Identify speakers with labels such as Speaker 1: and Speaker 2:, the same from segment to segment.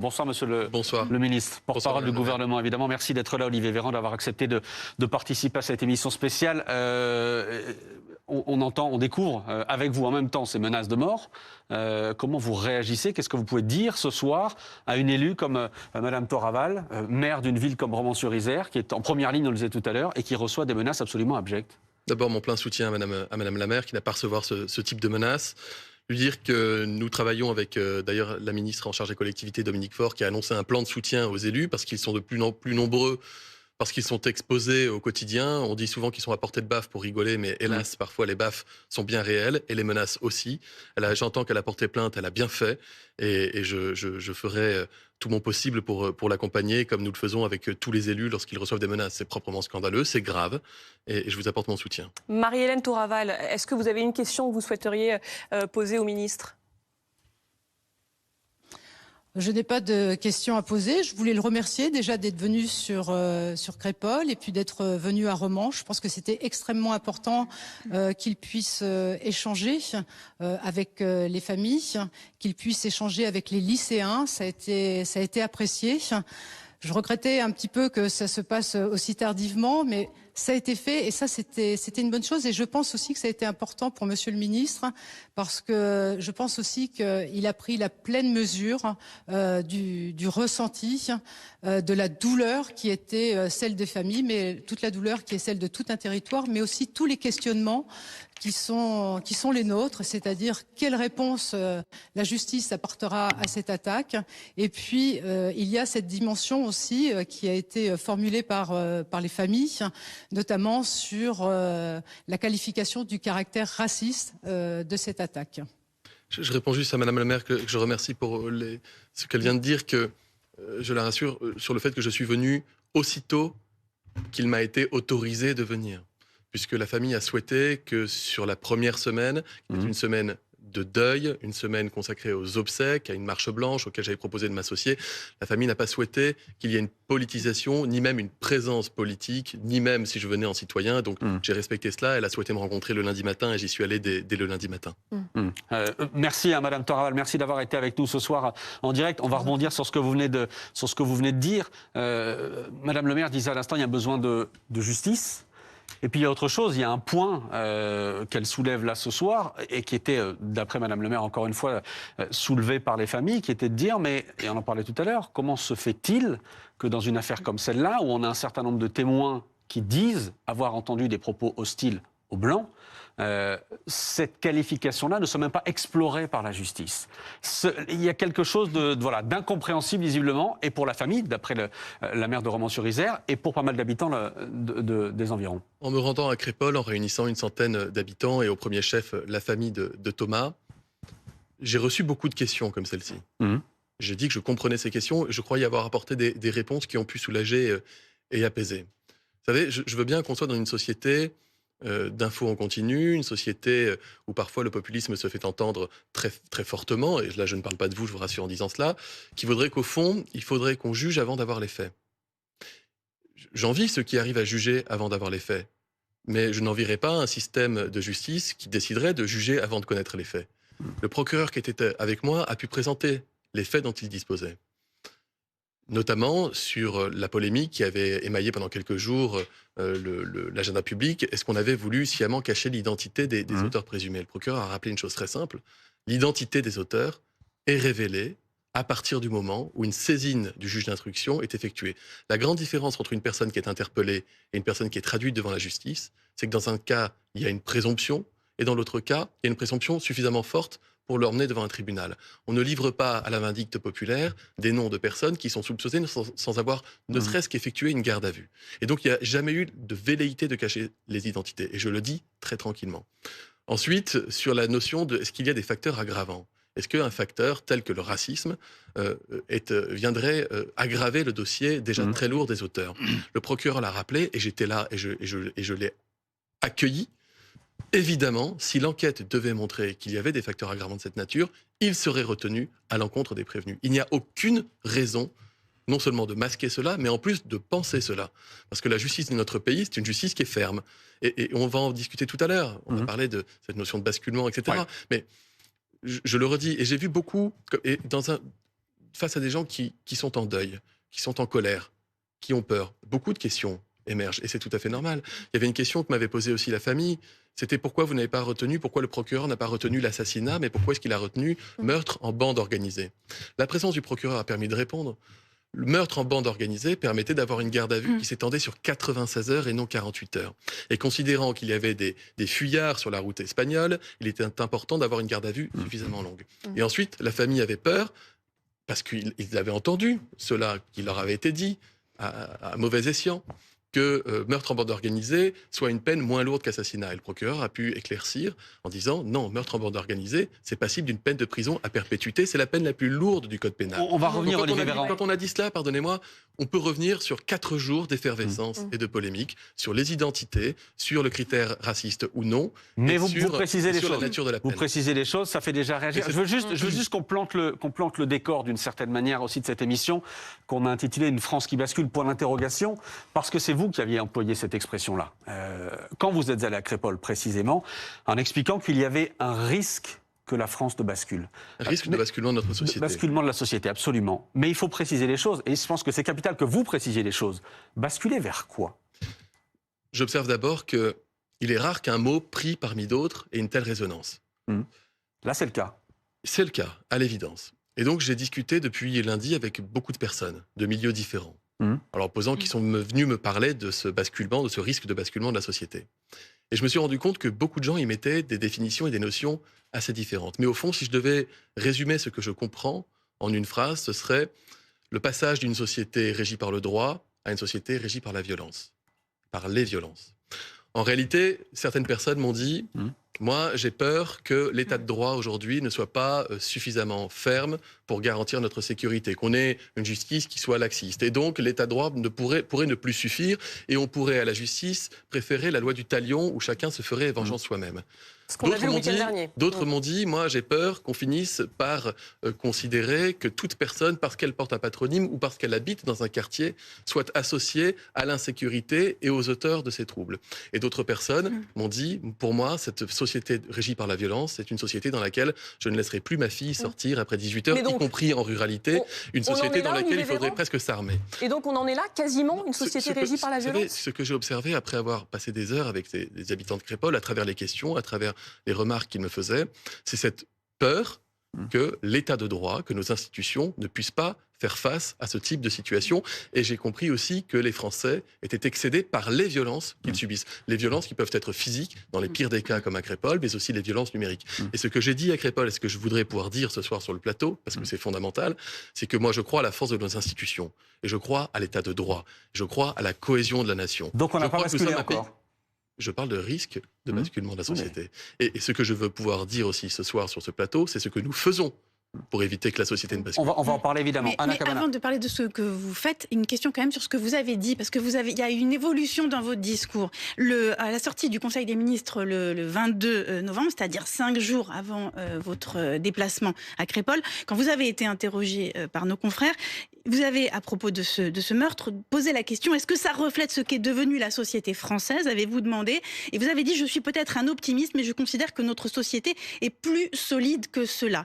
Speaker 1: Bonsoir, monsieur
Speaker 2: Bonsoir.
Speaker 1: le ministre, porte-parole du
Speaker 2: Bonsoir,
Speaker 1: gouvernement. Évidemment, merci d'être là, Olivier Véran, d'avoir accepté de participer à cette émission spéciale. On découvre avec vous en même temps ces menaces de mort. Comment vous réagissez? Qu'est-ce que vous pouvez dire ce soir à une élue comme Madame Toraval, maire d'une ville comme Romans-sur-Isère, qui est en première ligne, on le disait tout à l'heure, et qui reçoit des menaces absolument abjectes?
Speaker 2: D'abord, mon plein soutien à Madame la maire qui n'a pas à recevoir ce type de menaces. Lui dire que nous travaillons avec d'ailleurs la ministre en charge des collectivités, Dominique Faure, qui a annoncé un plan de soutien aux élus parce qu'ils sont de plus en plus nombreux, parce qu'ils sont exposés au quotidien. On dit souvent qu'ils sont à portée de baffe pour rigoler, mais hélas, parfois les baffes sont bien réelles et les menaces aussi. J'entends qu'elle a porté plainte, elle a bien fait et je ferai tout mon possible pour l'accompagner, comme nous le faisons avec tous les élus lorsqu'ils reçoivent des menaces. C'est proprement scandaleux, c'est grave et je vous apporte mon soutien.
Speaker 3: Marie-Hélène Toraval, est-ce que vous avez une question que vous souhaiteriez poser au ministre ?
Speaker 4: Je n'ai pas de questions à poser. Je voulais le remercier déjà d'être venu sur Crépol et puis d'être venu à Romans. Je pense que c'était extrêmement important qu'il puisse échanger avec les familles, qu'il puisse échanger avec les lycéens. Ça a été apprécié. Je regrettais un petit peu que ça se passe aussi tardivement, mais ça a été fait et ça, c'était une bonne chose. Et je pense aussi que ça a été important pour Monsieur le ministre, parce que je pense aussi qu'il a pris la pleine mesure du ressenti, de la douleur qui était celle des familles, mais toute la douleur qui est celle de tout un territoire, mais aussi tous les questionnements qui sont les nôtres, c'est-à-dire quelle réponse la justice apportera à cette attaque. Et puis, il y a cette dimension aussi qui a été formulée par les familles, notamment sur la qualification du caractère raciste de cette attaque.
Speaker 2: Je réponds juste à Madame la maire que je remercie pour ce qu'elle vient de dire, que je la rassure sur le fait que je suis venu aussitôt qu'il m'a été autorisé de venir. Puisque la famille a souhaité que sur la première semaine, qui est une semaine de deuil, une semaine consacrée aux obsèques, à une marche blanche auquel j'avais proposé de m'associer, la famille n'a pas souhaité qu'il y ait une politisation, ni même une présence politique, ni même si je venais en citoyen. Donc j'ai respecté cela. Elle a souhaité me rencontrer le lundi matin et j'y suis allé dès le lundi matin.
Speaker 1: Merci à Madame Toraval, merci d'avoir été avec nous ce soir en direct. On va rebondir sur ce que vous venez de dire. Madame le maire disait à l'instant, il y a besoin de justice. Et puis il y a autre chose, il y a un point qu'elle soulève là ce soir, et qui était, d'après Madame le maire, encore une fois, soulevé par les familles, qui était de dire, mais, et on en parlait tout à l'heure, comment se fait-il que dans une affaire comme celle-là, où on a un certain nombre de témoins qui disent avoir entendu des propos hostiles aux Blancs, cette qualification-là ne soit même pas explorée par la justice. Il y a quelque chose d'incompréhensible visiblement, et pour la famille, d'après la maire de Romans-sur-Isère, et pour pas mal d'habitants des environs.
Speaker 2: En me rendant à Crépol, en réunissant une centaine d'habitants et au premier chef la famille de Thomas, j'ai reçu beaucoup de questions comme celle-ci. J'ai dit que je comprenais ces questions et je crois y avoir apporté des réponses qui ont pu soulager et apaiser. Vous savez, je veux bien qu'on soit dans une société d'infos en continu, une société où parfois le populisme se fait entendre très, très fortement, et là je ne parle pas de vous, je vous rassure en disant cela, qui voudrait qu'au fond, il faudrait qu'on juge avant d'avoir les faits. J'envie ceux qui arrivent à juger avant d'avoir les faits, mais je n'envierais pas un système de justice qui déciderait de juger avant de connaître les faits. Le procureur qui était avec moi a pu présenter les faits dont il disposait, notamment sur la polémique qui avait émaillé pendant quelques jours l'agenda public. Est-ce qu'on avait voulu sciemment cacher l'identité des auteurs présumés? Le procureur a rappelé une chose très simple. L'identité des auteurs est révélée à partir du moment où une saisine du juge d'instruction est effectuée. La grande différence entre une personne qui est interpellée et une personne qui est traduite devant la justice, c'est que dans un cas, il y a une présomption, et dans l'autre cas, il y a une présomption suffisamment forte pour l'emmener devant un tribunal. On ne livre pas à la vindicte populaire des noms de personnes qui sont soupçonnées sans avoir ne serait-ce qu'effectué une garde à vue. Et donc, il n'y a jamais eu de velléité de cacher les identités. Et je le dis très tranquillement. Ensuite, sur la notion de est-ce qu'il y a des facteurs aggravants? Est-ce qu'un facteur tel que le racisme viendrait aggraver le dossier déjà très lourd des auteurs? Le procureur l'a rappelé et j'étais là et je l'ai accueilli. Évidemment, si l'enquête devait montrer qu'il y avait des facteurs aggravants de cette nature, il serait retenu à l'encontre des prévenus. Il n'y a aucune raison, non seulement de masquer cela, mais en plus de penser cela. Parce que la justice de notre pays, c'est une justice qui est ferme. Et on va en discuter tout à l'heure. On a parlé de cette notion de basculement, etc. Ouais. Mais je le redis, et j'ai vu beaucoup, et face à des gens qui sont en deuil, qui sont en colère, qui ont peur. Beaucoup de questions émergent et c'est tout à fait normal. Il y avait une question que m'avait posée aussi la famille. C'était pourquoi vous n'avez pas retenu, pourquoi le procureur n'a pas retenu l'assassinat, mais pourquoi est-ce qu'il a retenu meurtre en bande organisée? La présence du procureur a permis de répondre. Le meurtre en bande organisée permettait d'avoir une garde à vue qui s'étendait sur 96 heures et non 48 heures. Et considérant qu'il y avait des fuyards sur la route espagnole, il était important d'avoir une garde à vue suffisamment longue. Et ensuite, la famille avait peur, parce qu'ils avaient entendu cela qui leur avait été dit à mauvais escient, que meurtre en bande organisée soit une peine moins lourde qu'assassinat. Et le procureur a pu éclaircir en disant non, meurtre en bande organisée, c'est passible d'une peine de prison à perpétuité, c'est la peine la plus lourde du code pénal.
Speaker 1: On va revenir, Olivier Véran.
Speaker 2: Quand on a dit cela, pardonnez-moi, on peut revenir sur 4 jours d'effervescence et de polémique, sur les identités, sur le critère raciste ou non,
Speaker 1: mais vous
Speaker 2: sur
Speaker 1: précisez les choses.
Speaker 2: La nature de la peine.
Speaker 1: Vous précisez les choses, ça fait déjà réagir. Je veux juste qu'on plante le décor d'une certaine manière aussi de cette émission qu'on a intitulée Une France qui bascule, point d'interrogation, parce que c'est vous qui aviez employé cette expression-là. Quand vous êtes allé à Crépol, précisément, en expliquant qu'il y avait un risque que la France ne bascule.
Speaker 2: Un risque de basculement de notre société.
Speaker 1: Basculement de la société, absolument. Mais il faut préciser les choses, et je pense que c'est capital que vous précisiez les choses. Basculer vers quoi?
Speaker 2: J'observe d'abord qu'il est rare qu'un mot pris parmi d'autres ait une telle résonance.
Speaker 1: Là, c'est le cas.
Speaker 2: C'est le cas, à l'évidence. Et donc, j'ai discuté depuis lundi avec beaucoup de personnes, de milieux différents. Alors, posant qui sont venus me parler de ce basculement, de ce risque de basculement de la société. Et je me suis rendu compte que beaucoup de gens y mettaient des définitions et des notions assez différentes. Mais au fond, si je devais résumer ce que je comprends en une phrase, ce serait le passage d'une société régie par le droit à une société régie par la violence, par les violences. En réalité, certaines personnes m'ont dit moi, j'ai peur que l'état de droit aujourd'hui ne soit pas suffisamment ferme pour garantir notre sécurité, qu'on ait une justice qui soit laxiste. Et donc, l'état de droit pourrait ne plus suffire et on pourrait, à la justice, préférer la loi du talion où chacun se ferait vengeance soi-même.
Speaker 3: Ce qu'on a vu le week-end dernier.
Speaker 2: D'autres m'ont dit, moi j'ai peur qu'on finisse par considérer que toute personne, parce qu'elle porte un patronyme ou parce qu'elle habite dans un quartier, soit associée à l'insécurité et aux auteurs de ces troubles. Et d'autres personnes m'ont dit, pour moi, cette société régie par la violence, c'est une société dans laquelle je ne laisserai plus ma fille sortir après 18 heures, y compris en ruralité, une société dans laquelle il faudrait presque s'armer.
Speaker 3: Et donc on en est là, quasiment, une société régie par la violence.
Speaker 2: Ce que j'ai observé après avoir passé des heures avec des habitants de Crépol, à travers les questions, à travers les remarques qu'il me faisait, c'est cette peur que l'état de droit, que nos institutions ne puissent pas faire face à ce type de situation. Et j'ai compris aussi que les Français étaient excédés par les violences qu'ils subissent. Les violences qui peuvent être physiques, dans les pires des cas comme à Crépol, mais aussi les violences numériques. Et ce que j'ai dit à Crépol, et ce que je voudrais pouvoir dire ce soir sur le plateau, parce que c'est fondamental, c'est que moi je crois à la force de nos institutions. Et je crois à l'état de droit. Je crois à la cohésion de la nation.
Speaker 1: Donc on n'a pas basculé encore.
Speaker 2: Je parle de risque de basculement de la société. Et ce que je veux pouvoir dire aussi ce soir sur ce plateau, c'est ce que nous faisons pour éviter que la société ne bascule.
Speaker 1: On va en parler évidemment.
Speaker 5: Mais avant de parler de ce que vous faites, une question quand même sur ce que vous avez dit, parce que il y a eu une évolution dans votre discours. À la sortie du Conseil des ministres le 22 novembre, c'est-à-dire 5 jours avant votre déplacement à Crépol, quand vous avez été interrogé par nos confrères, vous avez, à propos de ce meurtre, posé la question, est-ce que ça reflète ce qu'est devenue la société française, avez-vous demandé? Et vous avez dit, je suis peut-être un optimiste, mais je considère que notre société est plus solide que cela.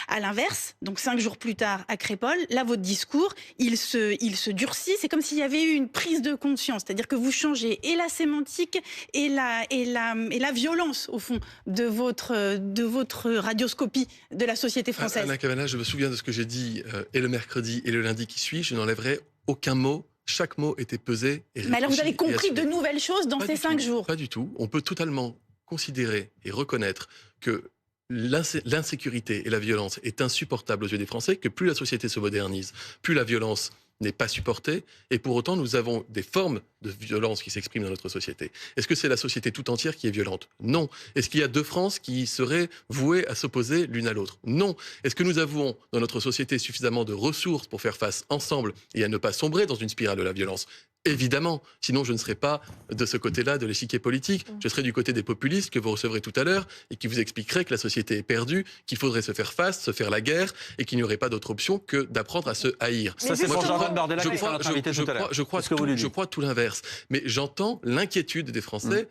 Speaker 5: À l'inverse, donc 5 jours plus tard à Crépol, là, votre discours, il se durcit. C'est comme s'il y avait eu une prise de conscience, c'est-à-dire que vous changez et la sémantique et la violence, au fond, de votre radioscopie de la société française.
Speaker 2: Anna Cavana, je me souviens de ce que j'ai dit et le mercredi et le lundi qui suit, je n'enlèverai aucun mot. Chaque mot était pesé et réfléchi.
Speaker 5: Mais alors vous avez compris de nouvelles choses dans ces 5 jours?
Speaker 2: Pas du tout. On peut totalement considérer et reconnaître que l'insécurité et la violence est insupportable aux yeux des Français, que plus la société se modernise, plus la violence n'est pas supportée, et pour autant nous avons des formes de violence qui s'expriment dans notre société. Est-ce que c'est la société tout entière qui est violente? Non. Est-ce qu'il y a 2 France qui seraient vouées à s'opposer l'une à l'autre? Non. Est-ce que nous avons dans notre société suffisamment de ressources pour faire face ensemble et à ne pas sombrer dans une spirale de la violence? Évidemment, sinon je ne serais pas de ce côté-là de l'échiquier politique. Je serais du côté des populistes que vous recevrez tout à l'heure et qui vous expliqueraient que la société est perdue, qu'il faudrait se faire face, se faire la guerre et qu'il n'y aurait pas d'autre option que d'apprendre à se haïr.
Speaker 1: Ça, c'est pour Jean-Jean Bardella qui sera notre invité tout à l'heure.
Speaker 2: Je crois tout l'inverse. Mais j'entends l'inquiétude des Français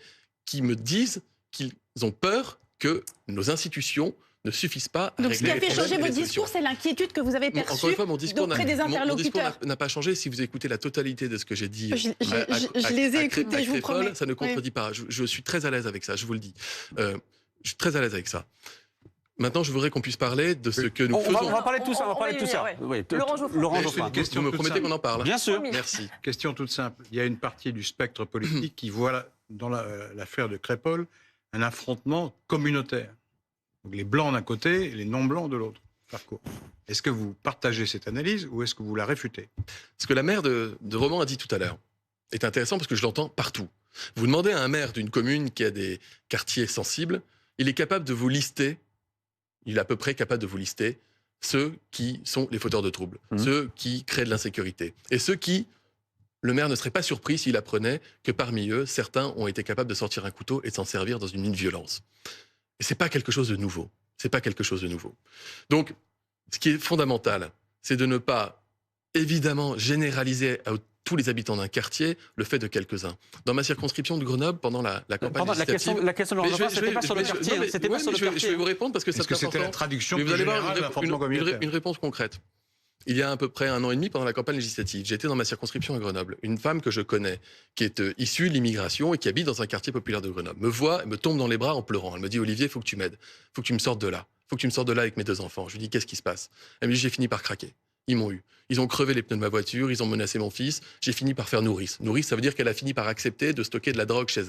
Speaker 2: qui me disent qu'ils ont peur que nos institutions ne suffisent pas à
Speaker 5: Donc ce qui
Speaker 2: régler
Speaker 5: a
Speaker 2: les
Speaker 5: fait
Speaker 2: problèmes
Speaker 5: changer
Speaker 2: et les
Speaker 5: votre discours,
Speaker 2: solutions.
Speaker 5: c'est l'inquiétude que vous avez perçue
Speaker 2: Encore une fois, mon discours
Speaker 5: auprès des interlocuteurs.
Speaker 2: n'a pas changé. Si vous écoutez la totalité de ce que j'ai dit,
Speaker 5: Je les ai écoutés, je vous promets.
Speaker 2: ça ne contredit pas. Je suis très à l'aise avec ça, je vous le dis. Je suis très à l'aise avec ça. Maintenant, je voudrais qu'on puisse parler de ce que nous faisons.
Speaker 1: On va parler de tout ça. On va parler de tout ça.
Speaker 3: ouais.
Speaker 1: Oui,
Speaker 3: Laurent Geoffroy.
Speaker 1: Laurent
Speaker 6: Juste
Speaker 1: Geoffroy.
Speaker 6: une question
Speaker 2: Vous me
Speaker 6: toute
Speaker 2: promettez
Speaker 6: simple.
Speaker 2: qu'on en parle?
Speaker 1: Bien sûr.
Speaker 2: Merci.
Speaker 6: Question toute simple. Il y a une partie du spectre politique qui voit dans l'affaire de Crépol un affrontement communautaire. Donc les blancs d'un côté et les non-blancs de l'autre. Parcours. Est-ce que vous partagez cette analyse ou est-ce que vous la réfutez?
Speaker 2: Ce que la maire de Romans a dit tout à l'heure est intéressant parce que je l'entends partout. Vous demandez à un maire d'une commune qui a des quartiers sensibles, il est capable de vous lister, il est à peu près capable de vous lister ceux qui sont les fauteurs de troubles, ceux qui créent de l'insécurité et ceux qui, le maire ne serait pas surpris s'il apprenait que parmi eux, certains ont été capables de sortir un couteau et de s'en servir dans une mine de violence. Et c'est pas quelque chose de nouveau. C'est pas quelque chose de nouveau. Donc, ce qui est fondamental, c'est de ne pas, évidemment, généraliser à tous les habitants d'un quartier le fait de quelques-uns. Dans ma circonscription de Grenoble, pendant la campagne législative...
Speaker 1: La question de Laurent Geoffroy, c'était pas sur le quartier. C'était pas sur le quartier.
Speaker 2: Je vais vous répondre parce que ça
Speaker 6: Est-ce que c'était la traduction
Speaker 2: mais vous
Speaker 6: plus
Speaker 2: allez voir
Speaker 6: générale de l'affrontement communautaire?
Speaker 2: une réponse concrète. Il y a à peu près 1 an et demi, pendant la campagne législative, j'étais dans ma circonscription à Grenoble. Une femme que je connais, qui est issue de l'immigration et qui habite dans un quartier populaire de Grenoble, me voit et me tombe dans les bras en pleurant. Elle me dit « Olivier, il faut que tu m'aides. Il faut que tu me sortes de là. Il faut que tu me sortes de là avec mes 2 enfants. » Je lui dis « Qu'est-ce qui se passe ?» Elle me dit « J'ai fini par craquer. Ils m'ont eu. Ils ont crevé les pneus de ma voiture, ils ont menacé mon fils. J'ai fini par faire nourrice. Nourrice, ça veut dire qu'elle a fini par accepter de stocker de la drogue chez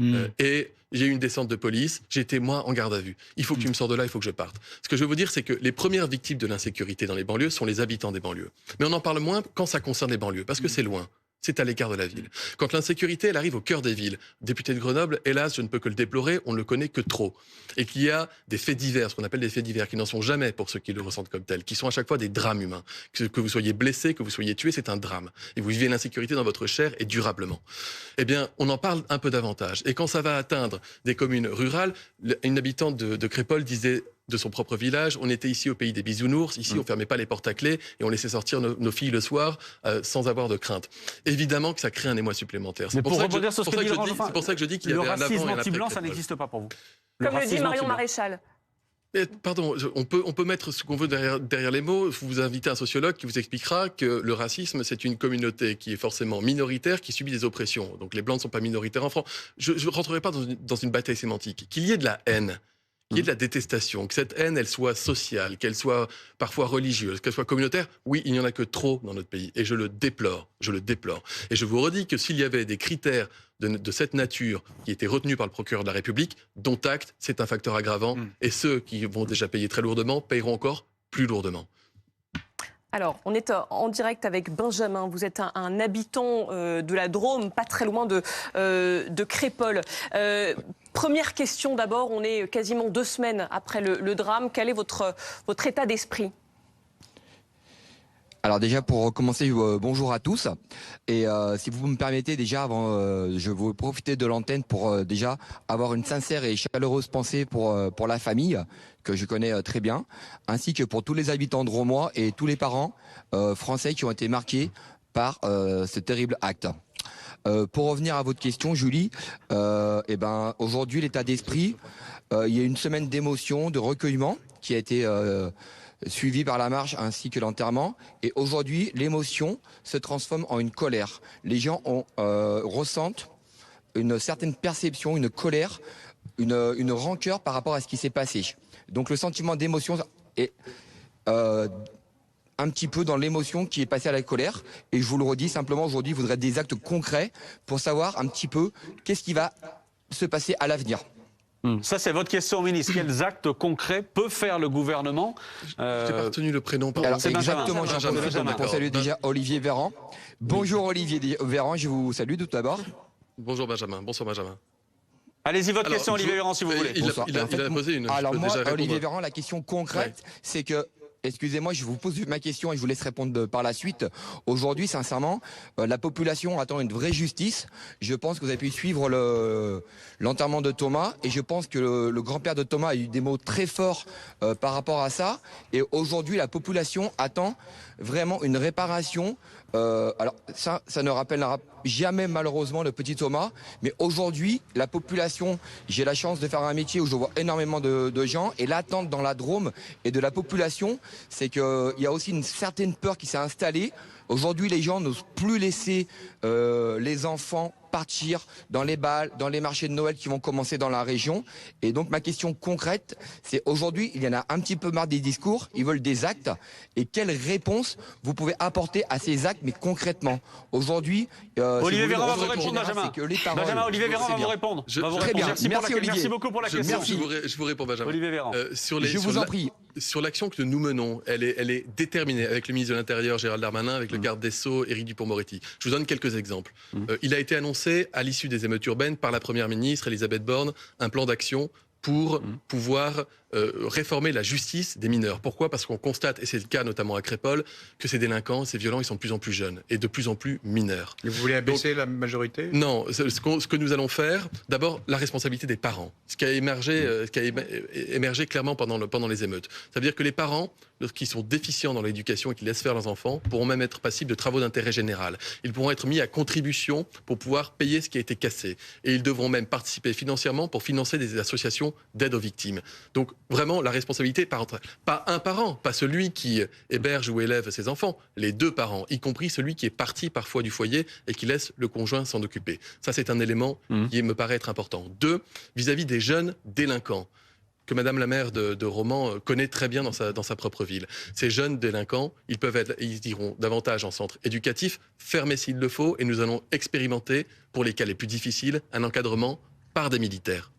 Speaker 2: elle. Et j'ai eu une descente de police. J'ai été, moi, en garde à vue. Il faut que tu me sors de là, il faut que je parte. Ce que je veux vous dire, c'est que les premières victimes de l'insécurité dans les banlieues sont les habitants des banlieues. Mais on en parle moins quand ça concerne les banlieues, parce que c'est loin. C'est à l'écart de la ville. Quand l'insécurité, elle arrive au cœur des villes, député de Grenoble, hélas, je ne peux que le déplorer, on ne le connaît que trop. Et qu'il y a des faits divers, ce qu'on appelle des faits divers, qui n'en sont jamais pour ceux qui le ressentent comme tels, qui sont à chaque fois des drames humains. Que vous soyez blessé, que vous soyez tué, c'est un drame. Et vous vivez l'insécurité dans votre chair et durablement. Eh bien, on en parle un peu davantage. Et quand ça va atteindre des communes rurales, une habitante de Crépol disait de son propre village, on était ici au pays des bisounours, ici on fermait pas les portes à clé et on laissait sortir nos filles le soir sans avoir de crainte. Évidemment que ça crée un émoi supplémentaire. C'est pour ça que je dis qu'il y avait un avant et un après.
Speaker 1: Le racisme anti-blanc, ça n'existe pas pour vous.
Speaker 3: Comme le dit Marion Maréchal.
Speaker 2: Mais, pardon, on peut mettre ce qu'on veut derrière les mots. Vous invitez un sociologue qui vous expliquera que le racisme, c'est une communauté qui est forcément minoritaire, qui subit des oppressions. Donc les Blancs ne sont pas minoritaires en France. Je ne rentrerai pas dans une bataille sémantique. Qu'il y ait de la haine, qu'il y ait de la détestation, que cette haine, elle soit sociale, qu'elle soit parfois religieuse, qu'elle soit communautaire, oui, il n'y en a que trop dans notre pays. Et je le déplore, Et je vous redis que s'il y avait des critères de cette nature qui étaient retenus par le procureur de la République, dont acte, c'est un facteur aggravant. Et ceux qui vont déjà payer très lourdement paieront encore plus lourdement.
Speaker 3: Alors, on est en direct avec Benjamin. Vous êtes un habitant de la Drôme, pas très loin de Crépol. Première question d'abord, on est quasiment 2 semaines après le drame. Quel est votre état d'esprit ?
Speaker 7: Alors déjà, pour commencer, bonjour à tous. Et si vous me permettez, déjà, avant, je veux profiter de l'antenne pour déjà avoir une sincère et chaleureuse pensée pour la famille, que je connais très bien, ainsi que pour tous les habitants de Romois et tous les parents français qui ont été marqués par ce terrible acte. Pour revenir à votre question, Julie, aujourd'hui, l'état d'esprit, il y a une semaine d'émotion, de recueillement qui a été suivi par la marche ainsi que l'enterrement. Et aujourd'hui, l'émotion se transforme en une colère. Les gens ressentent une certaine perception, une colère, une rancœur par rapport à ce qui s'est passé. Donc le sentiment d'émotion est un petit peu dans l'émotion qui est passée à la colère. Et je vous le redis, simplement aujourd'hui, il faudrait des actes concrets pour savoir un petit peu qu'est-ce qui va se passer à l'avenir.
Speaker 1: Ça, c'est votre question, ministre. Quels actes concrets peut faire le gouvernement
Speaker 2: Je n'ai pas retenu le prénom.
Speaker 7: Alors,
Speaker 1: c'est
Speaker 7: exactement,
Speaker 1: Benjamin.
Speaker 7: j'en profite pour saluer déjà Olivier Véran. Bonjour Olivier Véran, je vous salue tout d'abord.
Speaker 2: Bonjour Benjamin. Bonsoir Benjamin.
Speaker 1: Allez-y, votre question, Olivier Véran, si vous voulez.
Speaker 2: Il a posé une.
Speaker 7: Alors moi,
Speaker 2: déjà
Speaker 7: Olivier Véran, la question concrète, c'est que, excusez-moi, je vous pose ma question et je vous laisse répondre par la suite. Aujourd'hui, sincèrement, la population attend une vraie justice. Je pense que vous avez pu suivre l'enterrement de Thomas et je pense que le grand-père de Thomas a eu des mots très forts par rapport à ça. Et aujourd'hui, la population attend vraiment une réparation. Alors ça ne rappellera jamais malheureusement le petit Thomas, mais aujourd'hui, la population, j'ai la chance de faire un métier où je vois énormément de gens, et l'attente dans la Drôme et de la population, c'est qu'il y a aussi une certaine peur qui s'est installée. Aujourd'hui, les gens n'osent plus laisser les enfants partir dans les bals, dans les marchés de Noël qui vont commencer dans la région. Et donc ma question concrète, c'est aujourd'hui, il y en a un petit peu marre des discours, ils veulent des actes. Et quelle réponse vous pouvez apporter à ces actes, mais concrètement? Aujourd'hui,
Speaker 1: Olivier
Speaker 7: si
Speaker 1: Véran va
Speaker 7: vous
Speaker 1: vous
Speaker 7: voulez,
Speaker 1: répondre,
Speaker 7: c'est que les paroles-
Speaker 1: Benjamin, Olivier Véran va vous
Speaker 2: bien.
Speaker 1: répondre.
Speaker 2: Je-
Speaker 1: Va vous
Speaker 2: Très
Speaker 1: répondre.
Speaker 7: bien. Merci, Olivier.
Speaker 1: Merci beaucoup pour la question.
Speaker 2: Je vous réponds, Benjamin.
Speaker 1: Olivier Véran.
Speaker 7: Je vous en prie.
Speaker 2: Sur l'action que nous menons, elle est déterminée avec le ministre de l'Intérieur, Gérald Darmanin, avec le garde des Sceaux, Éric Dupond-Moretti. Je vous donne quelques exemples. Il a été annoncé, à l'issue des émeutes urbaines, par la Première ministre, Elisabeth Borne, un plan d'action pour pouvoir réformer la justice des mineurs. Pourquoi ? Parce qu'on constate, et c'est le cas notamment à Crépol, que ces délinquants, ces violents, ils sont de plus en plus jeunes et de plus en plus mineurs.
Speaker 6: Et vous voulez abaisser la majorité?
Speaker 2: Non, ce que nous allons faire, d'abord la responsabilité des parents. Ce qui a émergé, émergé clairement pendant les émeutes. Ça veut dire que les parents, lorsqu'ils sont déficients dans l'éducation et qu'ils laissent faire leurs enfants, pourront même être passibles de travaux d'intérêt général. Ils pourront être mis à contribution pour pouvoir payer ce qui a été cassé. Et ils devront même participer financièrement pour financer des associations d'aide aux victimes. Donc vraiment la responsabilité parentale. Pas un parent, pas celui qui héberge ou élève ses enfants, les deux parents, y compris celui qui est parti parfois du foyer et qui laisse le conjoint s'en occuper. Ça, c'est un élément qui me paraît être important. 2, vis-à-vis des jeunes délinquants, que Madame la maire de Romans connaît très bien dans sa propre ville. Ces jeunes délinquants, ils iront davantage en centre éducatif, fermés s'il le faut, et nous allons expérimenter, pour les cas les plus difficiles, un encadrement par des militaires.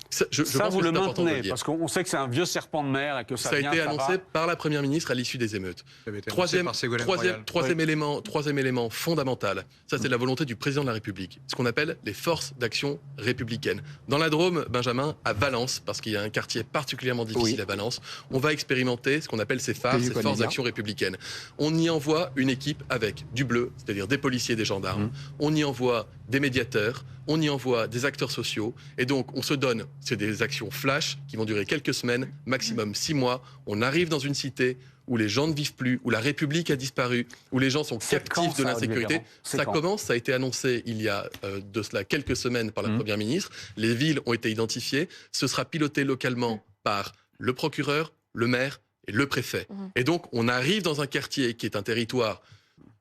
Speaker 2: Ça, je pense
Speaker 1: vous
Speaker 2: que
Speaker 1: le
Speaker 2: c'est important de
Speaker 1: maintenez,
Speaker 2: dire.
Speaker 1: parce qu'on sait que c'est un vieux serpent de mer et que ça
Speaker 2: Ça a
Speaker 1: vient,
Speaker 2: été
Speaker 1: ça
Speaker 2: annoncé
Speaker 1: va.
Speaker 2: par la Première ministre à l'issue des émeutes.
Speaker 6: Ça avait été annoncé par Ségolène Royal.
Speaker 2: Troisième élément fondamental, ça c'est la volonté du président de la République, ce qu'on appelle les forces d'action républicaines. Dans la Drôme, Benjamin, à Valence, parce qu'il y a un quartier particulièrement difficile à Valence, on va expérimenter ce qu'on appelle ces phares, ces forces d'action républicaines. On y envoie une équipe avec du bleu, c'est-à-dire des policiers, des gendarmes, on y envoie des médiateurs, on y envoie des acteurs sociaux, et donc on se donne, c'est des actions flash qui vont durer quelques semaines, maximum 6 mois. On arrive dans une cité où les gens ne vivent plus, où la République a disparu, où les gens sont captifs de l'insécurité. Ça commence, ça a été annoncé il y a de cela quelques semaines par la Première ministre. Les villes ont été identifiées. Ce sera piloté localement par le procureur, le maire et le préfet. Et donc on arrive dans un quartier qui est un territoire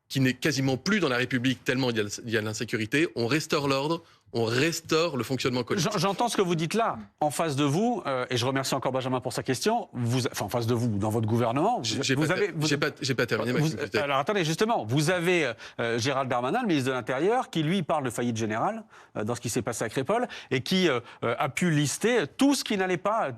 Speaker 2: qui n'est quasiment plus dans la République tellement il y a de l'insécurité. On restaure l'ordre, on restaure le fonctionnement collectif.
Speaker 1: J'entends ce que vous dites là. En face de vous, et je remercie encore Benjamin pour sa question, en face de vous, dans votre gouvernement,
Speaker 2: J'ai pas terminé ma question.
Speaker 1: Alors attendez, justement, vous avez Gérald Darmanin, le ministre de l'Intérieur, qui lui parle de faillite générale dans ce qui s'est passé à Crépol, et qui a pu lister tout ce qui n'allait pas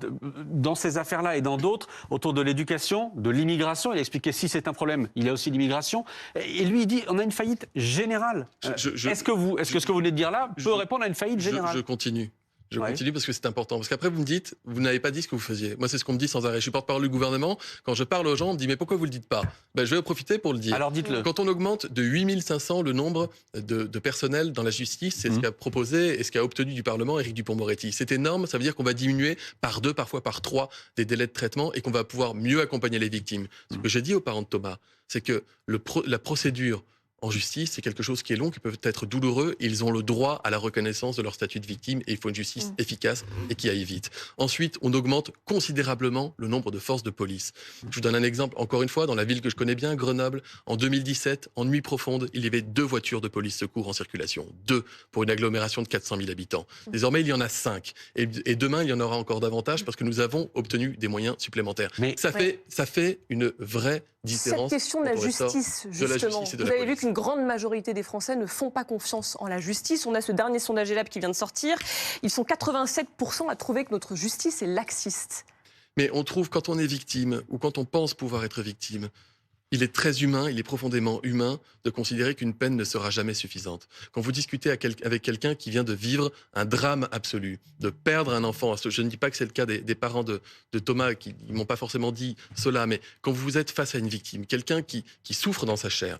Speaker 1: dans ces affaires-là et dans d'autres, autour de l'éducation, de l'immigration. Il a expliqué si c'est un problème, il y a aussi l'immigration. Et lui, il dit on a une faillite générale. Est-ce que ce que vous venez de dire là peut répondre à une faillite générale?
Speaker 2: Je continue. Je continue parce que c'est important. Parce qu'après, vous me dites, vous n'avez pas dit ce que vous faisiez. Moi, c'est ce qu'on me dit sans arrêt. Je suis porte-parole du gouvernement. Quand je parle aux gens, on me dit, mais pourquoi vous ne le dites pas? Je vais en profiter pour le dire.
Speaker 1: Alors dites-le.
Speaker 2: Quand on augmente de 8500 le nombre de personnel dans la justice, c'est ce qu'a proposé et ce qu'a obtenu du Parlement Éric Dupond-Moretti. C'est énorme. Ça veut dire qu'on va diminuer par 2, parfois par 3 des délais de traitement et qu'on va pouvoir mieux accompagner les victimes. Ce que j'ai dit aux parents de Thomas, c'est que la procédure en justice, c'est quelque chose qui est long, qui peut être douloureux. Ils ont le droit à la reconnaissance de leur statut de victime et il faut une justice efficace et qui aille vite. Ensuite, on augmente considérablement le nombre de forces de police. Je vous donne un exemple, encore une fois, dans la ville que je connais bien, Grenoble, en 2017, en nuit profonde, il y avait 2 voitures de police secours en circulation. 2 pour une agglomération de 400 000 habitants. Désormais, il y en a 5. Et demain, il y en aura encore davantage parce que nous avons obtenu des moyens supplémentaires. Mais ça fait une vraie différence.
Speaker 3: Cette question de la justice, justement.
Speaker 2: Vous
Speaker 3: avez vu qu'une grande majorité des Français ne font pas confiance en la justice. On a ce dernier sondage ELAB qui vient de sortir. Ils sont 87% à trouver que notre justice est laxiste.
Speaker 2: Mais on trouve, quand on est victime, ou quand on pense pouvoir être victime, il est très humain, il est profondément humain de considérer qu'une peine ne sera jamais suffisante. Quand vous discutez avec quelqu'un qui vient de vivre un drame absolu, de perdre un enfant, je ne dis pas que c'est le cas des parents de Thomas qui ne m'ont pas forcément dit cela, mais quand vous êtes face à une victime, quelqu'un qui souffre dans sa chair,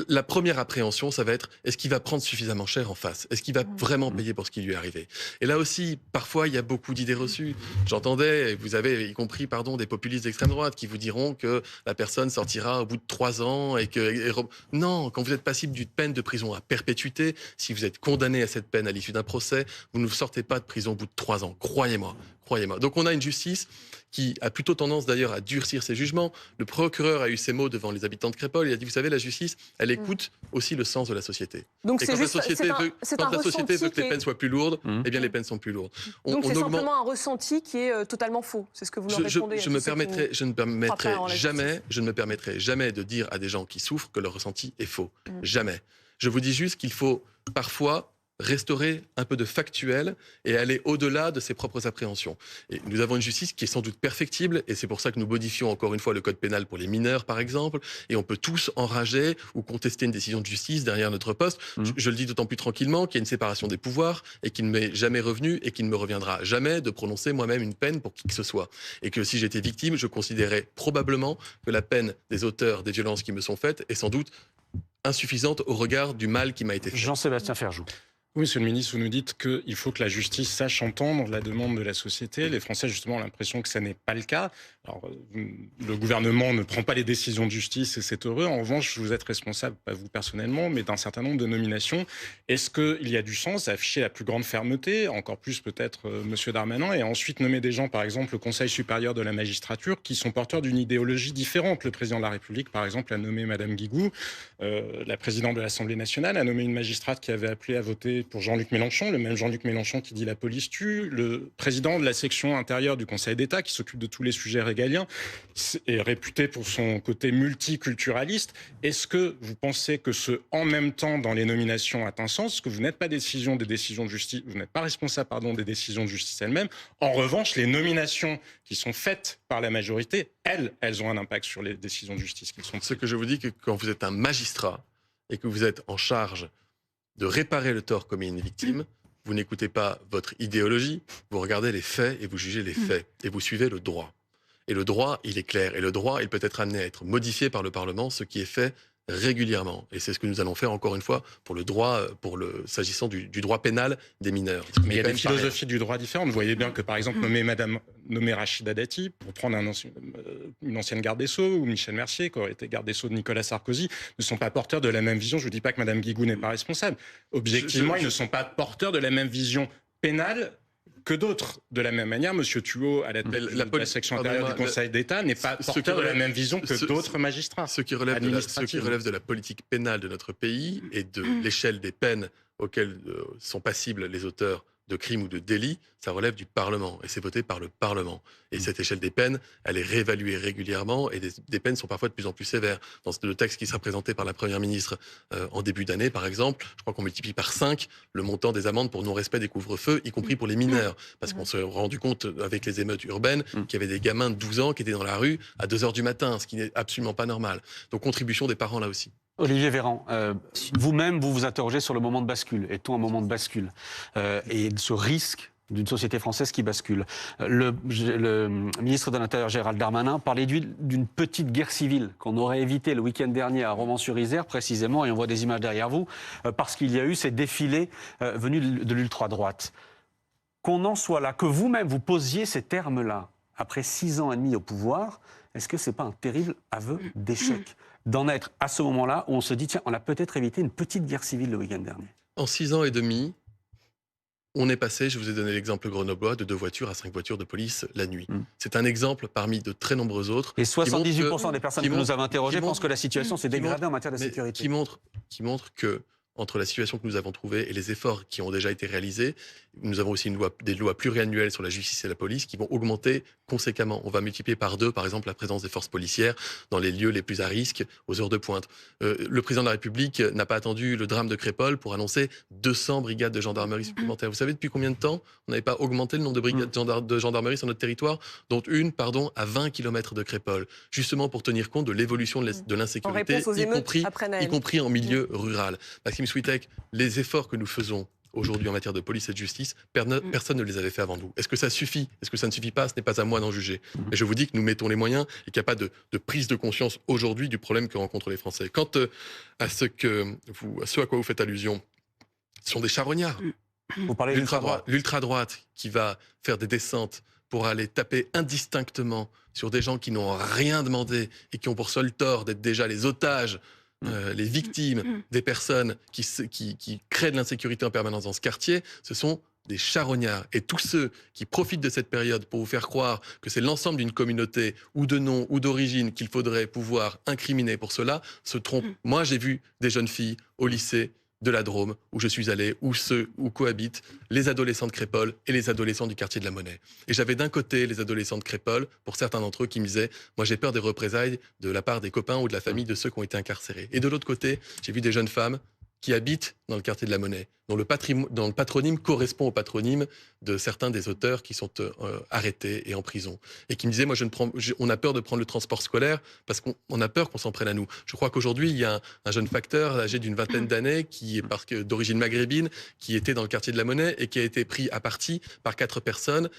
Speaker 2: La première appréhension, ça va être, est-ce qu'il va prendre suffisamment cher en face? Est-ce qu'il va vraiment payer pour ce qui lui est arrivé? Et là aussi, parfois, il y a beaucoup d'idées reçues. J'entendais, vous avez y compris, des populistes d'extrême droite qui vous diront que la personne sortira au bout de 3 ans et que... Non, quand vous êtes passible d'une peine de prison à perpétuité, si vous êtes condamné à cette peine à l'issue d'un procès, vous ne sortez pas de prison au bout de 3 ans. Croyez-moi. Donc on a une justice qui a plutôt tendance d'ailleurs à durcir ses jugements. Le procureur a eu ces mots devant les habitants de Crépol. Il a dit, vous savez, la justice, elle écoute aussi le sens de la société.
Speaker 3: Donc
Speaker 2: et quand la société veut que les peines soient plus lourdes, eh bien les peines sont plus lourdes.
Speaker 3: Donc c'est simplement un ressenti qui est totalement faux. C'est ce que vous leur répondez.
Speaker 2: Je ne me permettrai jamais de dire à des gens qui souffrent que leur ressenti est faux. Jamais. Je vous dis juste qu'il faut parfois restaurer un peu de factuel et aller au-delà de ses propres appréhensions. Et nous avons une justice qui est sans doute perfectible, et c'est pour ça que nous modifions encore une fois le code pénal pour les mineurs, par exemple, et on peut tous enrager ou contester une décision de justice derrière notre poste. Je le dis d'autant plus tranquillement qu'il y a une séparation des pouvoirs et qu'il ne m'est jamais revenu et qu'il ne me reviendra jamais de prononcer moi-même une peine pour qui que ce soit. Et que si j'étais victime, je considérais probablement que la peine des auteurs des violences qui me sont faites est sans doute insuffisante au regard du mal qui m'a été fait.
Speaker 1: Jean-Sébastien Ferjou.
Speaker 8: Oui, monsieur le ministre, vous nous dites qu'il faut que la justice sache entendre la demande de la société. Les Français, justement, ont l'impression que ça n'est pas le cas. Alors, le gouvernement ne prend pas les décisions de justice et c'est heureux. En revanche, vous êtes responsable, pas vous personnellement, mais d'un certain nombre de nominations. Est-ce qu'il y a du sens à afficher la plus grande fermeté, encore plus peut-être monsieur Darmanin, et ensuite nommer des gens, par exemple, au Conseil supérieur de la magistrature, qui sont porteurs d'une idéologie différente? Le président de la République, par exemple, a nommé madame Guigou. La présidente de l'Assemblée nationale a nommé une magistrate qui avait appelé à voter pour Jean-Luc Mélenchon, le même Jean-Luc Mélenchon qui dit la police tue. Le président de la section intérieure du Conseil d'État, qui s'occupe de tous les sujets régaliens, est réputé pour son côté multiculturaliste. Est-ce que vous pensez que ce « en même temps » dans les nominations a un sens, que vous n'êtes pas vous n'êtes pas responsable des décisions de justice elles-mêmes? En revanche, les nominations qui sont faites par la majorité, elles ont un impact sur les décisions de justice qui sont prises.
Speaker 2: Ce que je vous dis, que quand vous êtes un magistrat et que vous êtes en charge de réparer le tort commis à une victime, vous n'écoutez pas votre idéologie, vous regardez les faits et vous jugez les faits. Et vous suivez le droit. Et le droit, il est clair. Et le droit, il peut être amené à être modifié par le Parlement, ce qui est fait régulièrement. Et c'est ce que nous allons faire encore une fois pour le droit, s'agissant du droit pénal des mineurs.
Speaker 8: Mais il y a des philosophies du droit différentes. Vous voyez bien que, par exemple, nommer Rachida Dati, pour prendre une ancienne garde des Sceaux, ou Michel Mercier, qui aurait été garde des Sceaux de Nicolas Sarkozy, ne sont pas porteurs de la même vision. Je ne vous dis pas que madame Guigou n'est pas responsable. Objectivement, ils ne sont pas porteurs de la même vision pénale que d'autres. De la même manière, M. Thuot, à la tête de la section intérieure du Conseil d'État, n'est pas porteur de la même vision que d'autres magistrats.
Speaker 2: Ce qui relève de la politique pénale de notre pays et de l'échelle des peines auxquelles sont passibles les auteurs de crimes ou de délits, ça relève du Parlement et c'est voté par le Parlement. Et cette échelle des peines, elle est réévaluée régulièrement et des peines sont parfois de plus en plus sévères. Dans le texte qui sera présenté par la Première ministre en début d'année, par exemple, je crois qu'on multiplie par 5 le montant des amendes pour non-respect des couvre-feux, y compris pour les mineurs. Parce qu'on s'est rendu compte avec les émeutes urbaines qu'il y avait des gamins de 12 ans qui étaient dans la rue à 2h du matin, ce qui n'est absolument pas normal. Donc contribution des parents là aussi.
Speaker 1: Olivier Véran, vous-même, vous vous interrogez sur le moment de bascule. Est-on un moment de bascule et ce risque d'une société française qui bascule. Le ministre de l'Intérieur, Gérald Darmanin, parlait d'une petite guerre civile qu'on aurait évité le week-end dernier à Romans-sur-Isère, précisément, et on voit des images derrière vous, parce qu'il y a eu ces défilés venus de l'ultra-droite. Qu'on en soit là, que vous-même vous posiez ces termes-là, après 6 ans et demi au pouvoir, est-ce que ce n'est pas un terrible aveu d'échec d'en être à ce moment-là où on se dit, tiens, on a peut-être évité une petite guerre civile le week-end dernier? En
Speaker 2: 6 ans et demi, on est passé, je vous ai donné l'exemple grenoblois, de 2 voitures à 5 voitures de police la nuit. C'est un exemple parmi de très nombreux autres.
Speaker 1: Et 78% des personnes que nous avons interrogées pensent que la situation s'est dégradée en matière de sécurité.
Speaker 2: Qui montre que, entre la situation que nous avons trouvée et les efforts qui ont déjà été réalisés, nous avons aussi des lois pluriannuelles sur la justice et la police qui vont augmenter conséquemment. On va multiplier par 2, par exemple, la présence des forces policières dans les lieux les plus à risque, aux heures de pointe. Le président de la République n'a pas attendu le drame de Crépol pour annoncer 200 brigades de gendarmerie supplémentaires. Vous savez depuis combien de temps on n'avait pas augmenté le nombre de brigades de gendarmerie sur notre territoire, dont une, à 20 km de Crépol, justement pour tenir compte de l'évolution de l'insécurité, y compris en milieu rural. Maxime Switek, les efforts que nous faisons aujourd'hui en matière de police et de justice, personne ne les avait fait avant nous. Est-ce que ça suffit? Est-ce que ça ne suffit pas? Ce n'est pas à moi d'en juger. Mais je vous dis que nous mettons les moyens et qu'il n'y a pas de prise de conscience aujourd'hui du problème que rencontrent les Français. Quant à ce à quoi vous faites allusion, ce sont des charognards.
Speaker 1: Vous parlez
Speaker 2: L'ultra-droite qui va faire des descentes pour aller taper indistinctement sur des gens qui n'ont rien demandé et qui ont pour seul tort d'être déjà les otages, les victimes des personnes qui créent de l'insécurité en permanence dans ce quartier, ce sont des charognards. Et tous ceux qui profitent de cette période pour vous faire croire que c'est l'ensemble d'une communauté ou de nom ou d'origine qu'il faudrait pouvoir incriminer pour cela, se trompent. Moi, j'ai vu des jeunes filles au lycée de la Drôme, où je suis allé, où cohabitent les adolescents de Crépol et les adolescents du quartier de la Monnaie. Et j'avais d'un côté les adolescents de Crépol, pour certains d'entre eux, qui me disaient « Moi, j'ai peur des représailles de la part des copains ou de la famille de ceux qui ont été incarcérés. » Et de l'autre côté, j'ai vu des jeunes femmes qui habitent dans le quartier de la Monnaie, dont le patronyme correspond au patronyme de certains des auteurs qui sont arrêtés et en prison. Et qui me disaient, on a peur de prendre le transport scolaire parce qu'on a peur qu'on s'en prenne à nous. Je crois qu'aujourd'hui, il y a un jeune facteur âgé d'une vingtaine d'années, qui est d'origine maghrébine, qui était dans le quartier de la Monnaie et qui a été pris à partie par 4 personnes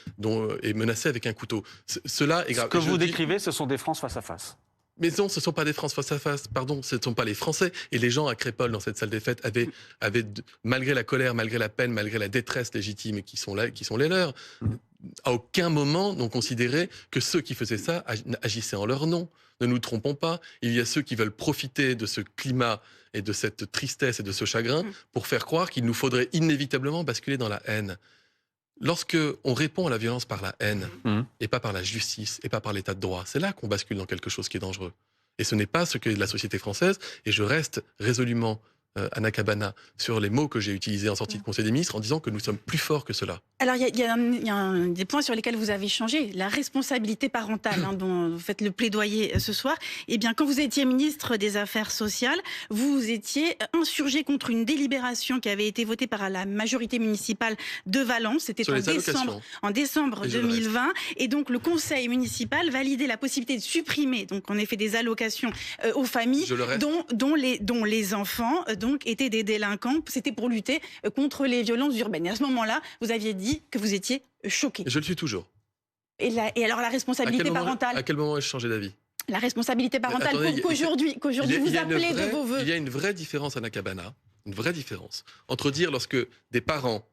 Speaker 2: et menacé avec un couteau. Cela est grave.
Speaker 1: Ce que vous décrivez, ce sont des France face à face.
Speaker 2: Mais non, ce ne sont pas des France face à face, pardon, ce ne sont pas les Français. Et les gens à Crépol, dans cette salle des fêtes, avaient malgré la colère, malgré la peine, malgré la détresse légitime qui sont les leurs, à aucun moment n'ont considéré que ceux qui faisaient ça agissaient en leur nom. Ne nous trompons pas, il y a ceux qui veulent profiter de ce climat et de cette tristesse et de ce chagrin pour faire croire qu'il nous faudrait inévitablement basculer dans la haine. Lorsque on répond à la violence par la haine, et pas par la justice, et pas par l'état de droit, c'est là qu'on bascule dans quelque chose qui est dangereux. Et ce n'est pas ce que la société française, et je reste résolument Anna Cabana sur les mots que j'ai utilisés en sortie de Conseil des ministres en disant que nous sommes plus forts que cela.
Speaker 5: Alors, il y a des points sur lesquels vous avez changé. La responsabilité parentale, dont vous faites le plaidoyer ce soir. Eh bien, quand vous étiez ministre des Affaires sociales, vous étiez insurgé contre une délibération qui avait été votée par la majorité municipale de Valence. C'était en décembre 2020. Et donc, le conseil municipal validait la possibilité de supprimer, donc, en effet, des allocations aux familles dont les enfants donc, étaient des délinquants. C'était pour lutter contre les violences urbaines. Et à ce moment-là, vous aviez dit que vous étiez choqué.
Speaker 2: Je le suis toujours.
Speaker 5: Et alors la responsabilité parentale?
Speaker 2: À quel moment ai-je changé d'avis?
Speaker 5: La responsabilité parentale, qu'aujourd'hui vous appelez de vos voeux.
Speaker 2: Il y a une vraie différence, Anna Cabana, une vraie différence entre dire lorsque des parents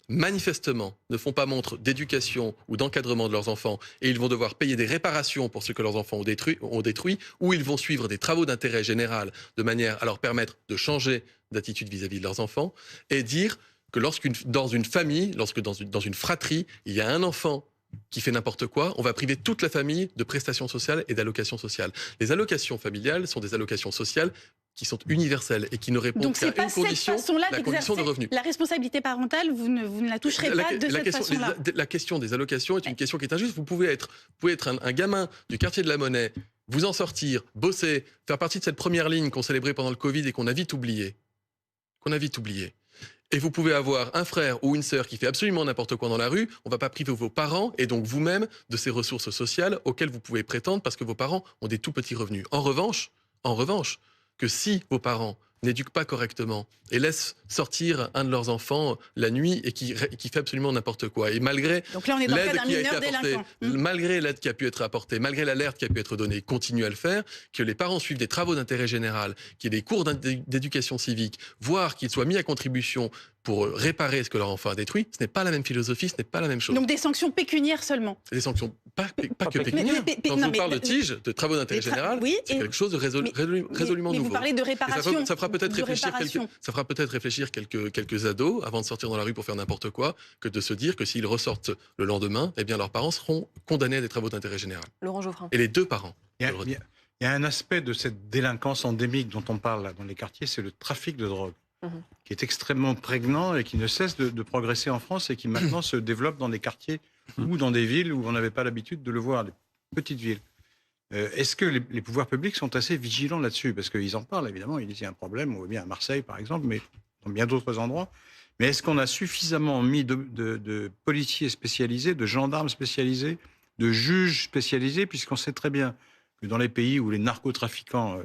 Speaker 2: manifestement ne font pas montre d'éducation ou d'encadrement de leurs enfants et ils vont devoir payer des réparations pour ce que leurs enfants ont détruit, ou ils vont suivre des travaux d'intérêt général de manière à leur permettre de changer d'attitude vis-à-vis de leurs enfants, et dire que dans une famille, dans une fratrie, il y a un enfant qui fait n'importe quoi, on va priver toute la famille de prestations sociales et d'allocations sociales. Les allocations familiales sont des allocations sociales qui sont universelles et qui ne répondent qu'à une condition, la condition de revenu.
Speaker 5: La responsabilité parentale, vous ne la toucherez pas de cette façon-là.
Speaker 2: La question des allocations est une question qui est injuste. Vous pouvez être un gamin du quartier de la Monnaie, vous en sortir, bosser, faire partie de cette première ligne qu'on célébrait pendant le Covid et qu'on a vite oublié. Et vous pouvez avoir un frère ou une sœur qui fait absolument n'importe quoi dans la rue, on ne va pas priver vos parents et donc vous-même de ces ressources sociales auxquelles vous pouvez prétendre parce que vos parents ont des tout petits revenus. En revanche, que si vos parents n'éduquent pas correctement et laissent sortir un de leurs enfants la nuit et qui fait absolument n'importe quoi, et malgré malgré l'aide qui a pu être apportée, malgré l'alerte qui a pu être donnée, continue à le faire, que les parents suivent des travaux d'intérêt général, qu'il y ait des cours d'éducation civique, voire qu'ils soient mis à contribution pour réparer ce que leur enfant a détruit, ce n'est pas la même philosophie, ce n'est pas la même chose.
Speaker 5: Donc des sanctions pécuniaires seulement?
Speaker 2: Des sanctions pas que pécuniaires. Quand on parle de TIG, de travaux d'intérêt général, c'est quelque chose de résolument nouveau.
Speaker 5: Vous parlez de réparation.
Speaker 2: Ça fera peut-être réfléchir quelques ados avant de sortir dans la rue pour faire n'importe quoi, que de se dire que s'ils ressortent le lendemain, eh bien leurs parents seront condamnés à des travaux d'intérêt général.
Speaker 3: Laurent Geoffrin.
Speaker 2: Et les deux parents.
Speaker 6: Il y a un aspect de cette délinquance endémique dont on parle là, dans les quartiers, c'est le trafic de drogue, qui est extrêmement prégnant et qui ne cesse de progresser en France et qui maintenant se développe dans des quartiers ou dans des villes où on n'avait pas l'habitude de le voir, des petites villes. Est-ce que les pouvoirs publics sont assez vigilants là-dessus? Parce qu'ils en parlent, évidemment, ils disent qu'il y a un problème, on voit bien à Marseille, par exemple, mais dans bien d'autres endroits. Mais est-ce qu'on a suffisamment mis de policiers spécialisés, de gendarmes spécialisés, de juges spécialisés, puisqu'on sait très bien que dans les pays où les narcotrafiquants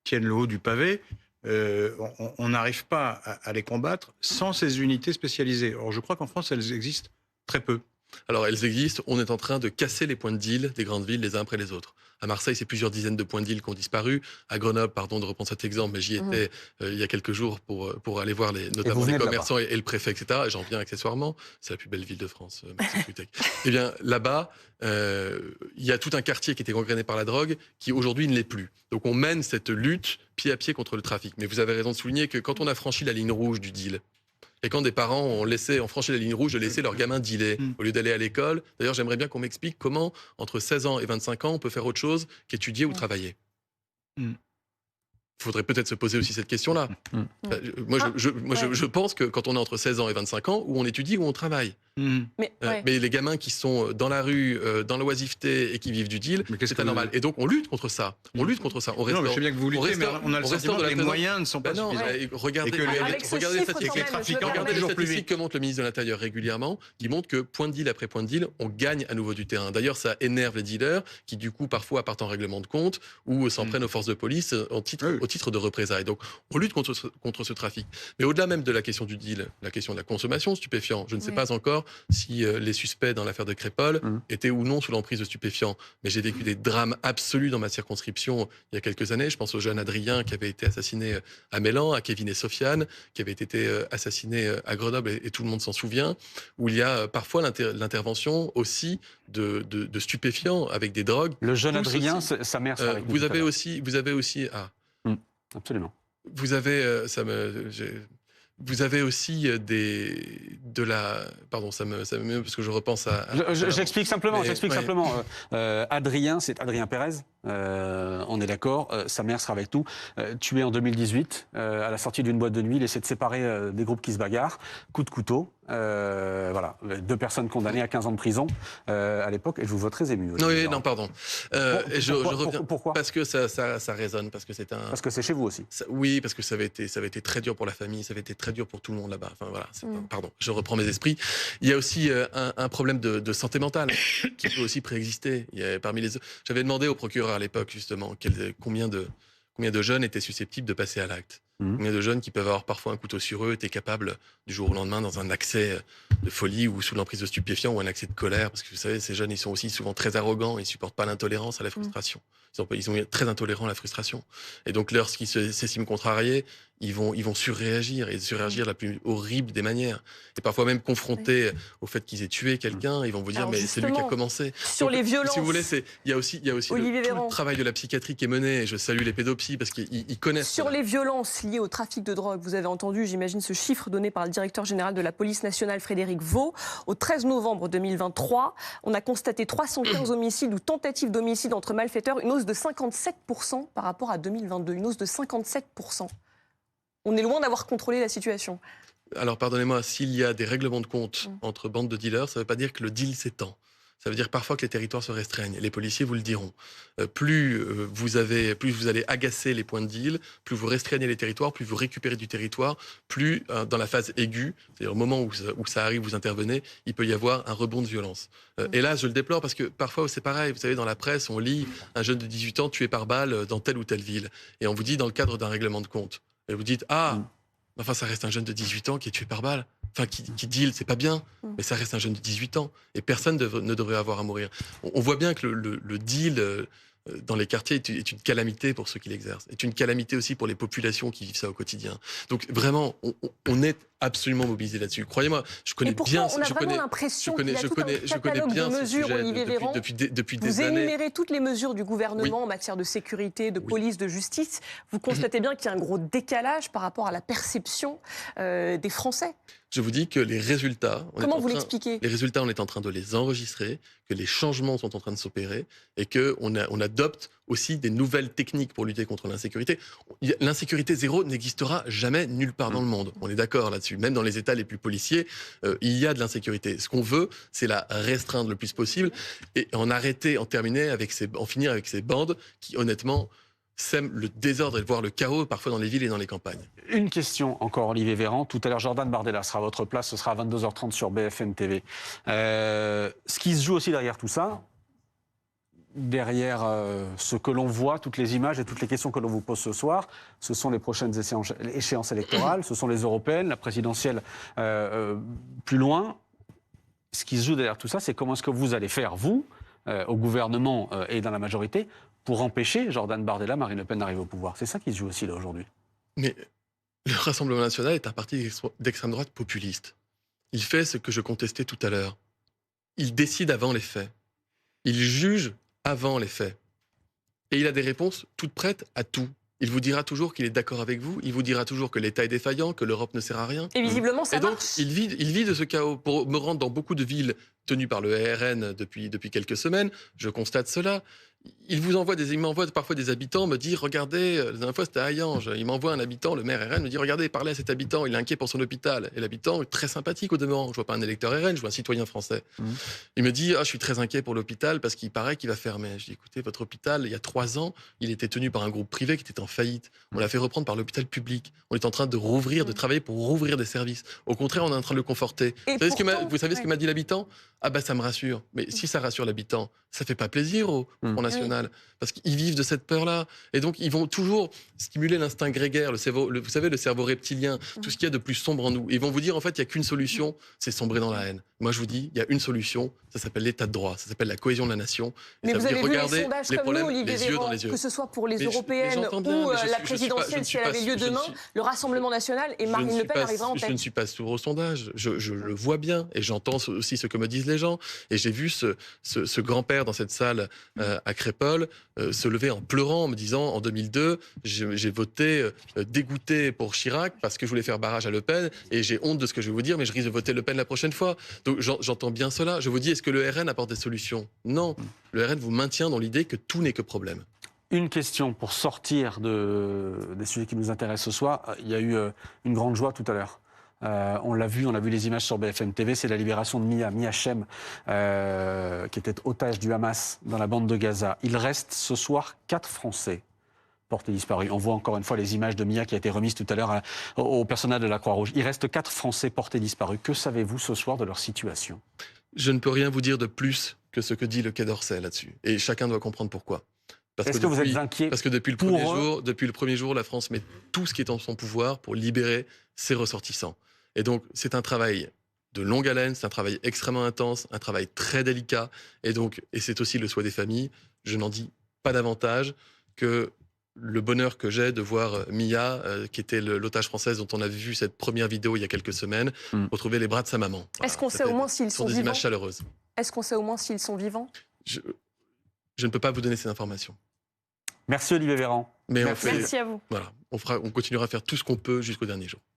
Speaker 6: tiennent le haut du pavé, on n'arrive pas à les combattre sans ces unités spécialisées. Or, je crois qu'en France, elles existent très peu.
Speaker 2: Alors, elles existent. On est en train de casser les points de deal des grandes villes les uns après les autres. À Marseille, c'est plusieurs dizaines de points de deal qui ont disparu. À Grenoble, pardon de reprendre cet exemple, mais j'y étais il y a quelques jours pour aller voir notamment les commerçants et le préfet, etc. Et j'en viens accessoirement. C'est la plus belle ville de France, Marseille. Eh bien, là-bas, il y a tout un quartier qui était gangréné par la drogue qui aujourd'hui ne l'est plus. Donc, on mène cette lutte pied à pied contre le trafic. Mais vous avez raison de souligner que quand on a franchi la ligne rouge du deal, et quand des parents ont franchi la ligne rouge de laisser leur gamin dealer au lieu d'aller à l'école. D'ailleurs, j'aimerais bien qu'on m'explique comment, entre 16 ans et 25 ans, on peut faire autre chose qu'étudier ou travailler. Il faudrait peut-être se poser aussi cette question-là. Je pense que quand on est entre 16 ans et 25 ans, ou on étudie ou on travaille. Mais les gamins qui sont dans la rue, dans l'oisiveté et qui vivent du deal, c'est anormal. Et donc on lutte contre ça. On lutte contre ça.
Speaker 6: Non, mais je sais bien que vous luttez, mais on a le sentiment que les moyens ne sont pas suffisants.
Speaker 2: Regardez les statistiques que montre le ministre de l'Intérieur régulièrement, qui montrent que point de deal après point de deal, on gagne à nouveau du terrain. D'ailleurs, ça énerve les dealers qui, du coup, parfois partent en règlement de compte ou s'en prennent aux forces de police au titre de représailles. Donc on lutte contre ce trafic. Mais au-delà même de la question du deal, la question de la consommation de stupéfiants, je ne sais pas encore si les suspects dans l'affaire de Crépol étaient ou non sous l'emprise de stupéfiants. Mais j'ai vécu des drames absolus dans ma circonscription il y a quelques années. Je pense au jeune Adrien qui avait été assassiné à Mélan, à Kevin et Sofiane, qui avait été assassiné à Grenoble, et tout le monde s'en souvient, où il y a parfois l'intervention aussi de stupéfiants avec des drogues.
Speaker 1: Le jeune Adrien, sa mère sera avec nous.
Speaker 2: Vous avez aussi...
Speaker 1: Absolument.
Speaker 2: Vous avez aussi Pardon, ça me parce que je repense à...
Speaker 1: J'explique simplement. Adrien, c'est Adrien Pérez. On est d'accord. Sa mère sera avec nous. Tué en 2018 à la sortie d'une boîte de nuit. Il essaie de séparer des groupes qui se bagarrent. Coup de couteau. Voilà. 2 personnes condamnées à 15 ans de prison à l'époque. Et je vous vois très ému.
Speaker 2: Pardon. Je reviens.
Speaker 1: Pourquoi ?
Speaker 2: Parce que ça résonne. Parce que
Speaker 1: c'est chez vous aussi.
Speaker 2: Oui, parce que ça avait été très dur pour la famille. Ça avait été très dur pour tout le monde là-bas. Enfin voilà. Pardon. Je reprends mes esprits. Il y a aussi un problème de santé mentale qui peut aussi préexister. J'avais demandé au procureur à l'époque justement combien de jeunes étaient susceptibles de passer à l'acte. Combien de jeunes qui peuvent avoir parfois un couteau sur eux étaient capables du jour au lendemain dans un accès de folie ou sous l'emprise de stupéfiants ou un accès de colère, parce que vous savez, ces jeunes, ils sont aussi souvent très arrogants, ils supportent pas l'intolérance à la frustration. Ils sont très intolérants à la frustration. Et donc lorsqu'ils s'estiment contrariés, ils vont surréagir la plus horrible des manières. Et parfois même confrontés au fait qu'ils aient tué quelqu'un, ils vont vous dire mais c'est lui qui a commencé.
Speaker 3: Sur les violences.
Speaker 2: Si vous voulez, il y a aussi tout le travail de la psychiatrie qui est mené. Et je salue les pédopsies parce qu'ils connaissent.
Speaker 3: Sur les violences liées au trafic de drogue, vous avez entendu, j'imagine, ce chiffre donné par le directeur général de la police nationale, Frédéric Vaux. Au 13 novembre 2023, on a constaté 315 homicides ou tentatives d'homicide entre malfaiteurs, une hausse de 57% par rapport à 2022, une hausse de 57%. On est loin d'avoir contrôlé la situation.
Speaker 2: Alors, pardonnez-moi, s'il y a des règlements de compte entre bandes de dealers, ça ne veut pas dire que le deal s'étend. Ça veut dire parfois que les territoires se restreignent. Les policiers vous le diront. Plus vous allez agacer les points de deal, plus vous restreignez les territoires, plus vous récupérez du territoire, plus dans la phase aiguë, c'est-à-dire au moment où ça arrive, vous intervenez, il peut y avoir un rebond de violence. Et là, je le déplore parce que parfois c'est pareil. Vous savez, dans la presse, on lit un jeune de 18 ans tué par balle dans telle ou telle ville. Et on vous dit dans le cadre d'un règlement de compte. Et vous dites, enfin ça reste un jeune de 18 ans qui est tué par balle. Enfin, qui deal, c'est pas bien, mais ça reste un jeune de 18 ans. Et personne ne devrait avoir à mourir. On voit bien que le deal dans les quartiers est une calamité pour ceux qui l'exercent. C'est une calamité aussi pour les populations qui vivent ça au quotidien. Donc vraiment, on est absolument mobilisé là-dessus. Croyez-moi, je connais bien.
Speaker 3: On a vraiment l'impression qu'il y a tout un catalogue de mesures, Olivier Véran.
Speaker 2: Depuis des
Speaker 3: vous
Speaker 2: années.
Speaker 3: énumérez toutes les mesures du gouvernement en matière de sécurité, de police, de justice. Vous constatez bien qu'il y a un gros décalage par rapport à la perception des Français.
Speaker 2: Je vous dis que les résultats...
Speaker 3: Comment vous l'expliquez ?
Speaker 2: Les résultats, on est en train de les enregistrer, que les changements sont en train de s'opérer et qu'on adopte aussi des nouvelles techniques pour lutter contre l'insécurité. L'insécurité zéro n'existera jamais nulle part dans le monde. On est d'accord là-dessus. Même dans les États les plus policiers, il y a de l'insécurité. Ce qu'on veut, c'est la restreindre le plus possible et en finir avec ces bandes qui, honnêtement, sème le désordre et voire le chaos, parfois dans les villes et dans les campagnes.
Speaker 1: Une question encore, Olivier Véran. Tout à l'heure, Jordan Bardella sera à votre place. Ce sera à 22h30 sur BFM TV. Ce qui se joue aussi derrière tout ça, derrière ce que l'on voit, toutes les images et toutes les questions que l'on vous pose ce soir, ce sont les prochaines échéances électorales, ce sont les européennes, la présidentielle plus loin. Ce qui se joue derrière tout ça, c'est comment est-ce que vous allez faire, vous, au gouvernement et dans la majorité, pour empêcher Jordan Bardella, Marine Le Pen d'arriver au pouvoir. C'est ça qui se joue aussi là aujourd'hui.
Speaker 2: Mais le Rassemblement national est un parti d'extrême droite populiste. Il fait ce que je contestais tout à l'heure. Il décide avant les faits. Il juge avant les faits. Et il a des réponses toutes prêtes à tout. Il vous dira toujours qu'il est d'accord avec vous, il vous dira toujours que l'État est défaillant, que l'Europe ne sert à rien.
Speaker 3: Et visiblement, ça
Speaker 2: Et donc,
Speaker 3: marche.
Speaker 2: il vit de ce chaos. Pour me rendre dans beaucoup de villes tenues par le RN depuis quelques semaines, je constate cela. Il m'envoie parfois des habitants me dire, regardez, la dernière fois c'était à Hayange, il m'envoie un habitant, le maire RN, me dit, regardez, parlez à cet habitant, il est inquiet pour son hôpital. Et l'habitant est très sympathique au demeurant. Je vois pas un électeur RN, je vois un citoyen français. Il me dit, je suis très inquiet pour l'hôpital parce qu'il paraît qu'il va fermer. Je dis, écoutez, votre hôpital, il y a 3 ans, il était tenu par un groupe privé qui était en faillite. On l'a fait reprendre par l'hôpital public. On est en train de rouvrir, de travailler pour rouvrir des services. Au contraire, on est en train de le conforter.
Speaker 3: Et
Speaker 2: Vous savez ce que m'a dit l'habitant? Ah bah ça me rassure. Mais si ça rassure l'habitant, ça fait pas plaisir au Front National. Parce qu'ils vivent de cette peur-là. Et donc, ils vont toujours stimuler l'instinct grégaire, vous savez, le cerveau reptilien, tout ce qu'il y a de plus sombre en nous. Ils vont vous dire, en fait, il n'y a qu'une solution, c'est sombrer dans la haine. Moi, je vous dis, il y a une solution, ça s'appelle l'état de droit, ça s'appelle la cohésion de la nation. Et
Speaker 3: Mais
Speaker 2: ça
Speaker 3: vous
Speaker 2: veut
Speaker 3: avez
Speaker 2: dire
Speaker 3: vu les
Speaker 2: regarder
Speaker 3: sondages
Speaker 2: les
Speaker 3: comme nous,
Speaker 2: problèmes
Speaker 3: Olivier
Speaker 2: les yeux
Speaker 3: Véran,
Speaker 2: dans les yeux.
Speaker 3: que ce soit pour les
Speaker 2: Mais
Speaker 3: européennes
Speaker 2: j'entends bien,
Speaker 3: ou
Speaker 2: mais je
Speaker 3: la
Speaker 2: suis
Speaker 3: présidentielle,
Speaker 2: pas-
Speaker 3: si elle avait lieu demain, le Rassemblement national et Marine Le Pen arrivera en
Speaker 2: Je ne
Speaker 3: tête.
Speaker 2: suis pas sourd au sondage. Je le vois bien et j'entends aussi ce que me disent les gens. Et j'ai vu ce grand-père dans cette salle à Crépol se lever en pleurant, en me disant en 2002, j'ai voté dégoûté pour Chirac parce que je voulais faire barrage à Le Pen et j'ai honte de ce que je vais vous dire, mais je risque de voter Le Pen la prochaine fois. Donc j'entends bien cela. Je vous dis, est-ce que le RN apporte des solutions? Non. Le RN vous maintient dans l'idée que tout n'est que problème.
Speaker 1: Une question pour sortir des sujets qui nous intéressent ce soir. Il y a eu une grande joie tout à l'heure. On l'a vu, on a vu les images sur BFM TV, c'est la libération de Mia Chem, qui était otage du Hamas dans la bande de Gaza. Il reste ce soir 4 Français portés disparus. On voit encore une fois les images de Mia qui a été remise tout à l'heure au personnel de la Croix-Rouge. Il reste 4 Français portés disparus. Que savez-vous ce soir de leur situation?
Speaker 2: Je ne peux rien vous dire de plus que ce que dit le Quai d'Orsay là-dessus. Et chacun doit comprendre pourquoi.
Speaker 1: Est-ce que vous êtes inquiet?
Speaker 2: Parce que depuis le premier jour, la France met tout ce qui est en son pouvoir pour libérer ses ressortissants. Et donc, c'est un travail de longue haleine, c'est un travail extrêmement intense, un travail très délicat. Et c'est aussi le souhait des familles. Je n'en dis pas davantage que le bonheur que j'ai de voir Mia, qui était l'otage française dont on a vu cette première vidéo il y a quelques semaines, retrouver les bras de sa maman.
Speaker 3: Est-ce qu'on sait au moins s'ils sont
Speaker 2: des
Speaker 3: vivants?
Speaker 2: images chaleureuses.
Speaker 3: Est-ce qu'on sait au moins s'ils sont vivants?
Speaker 2: Je ne peux pas vous donner ces informations.
Speaker 1: Merci Olivier Véran.
Speaker 2: Mais
Speaker 3: Merci à vous.
Speaker 2: on continuera à faire tout ce qu'on peut jusqu'au dernier jour.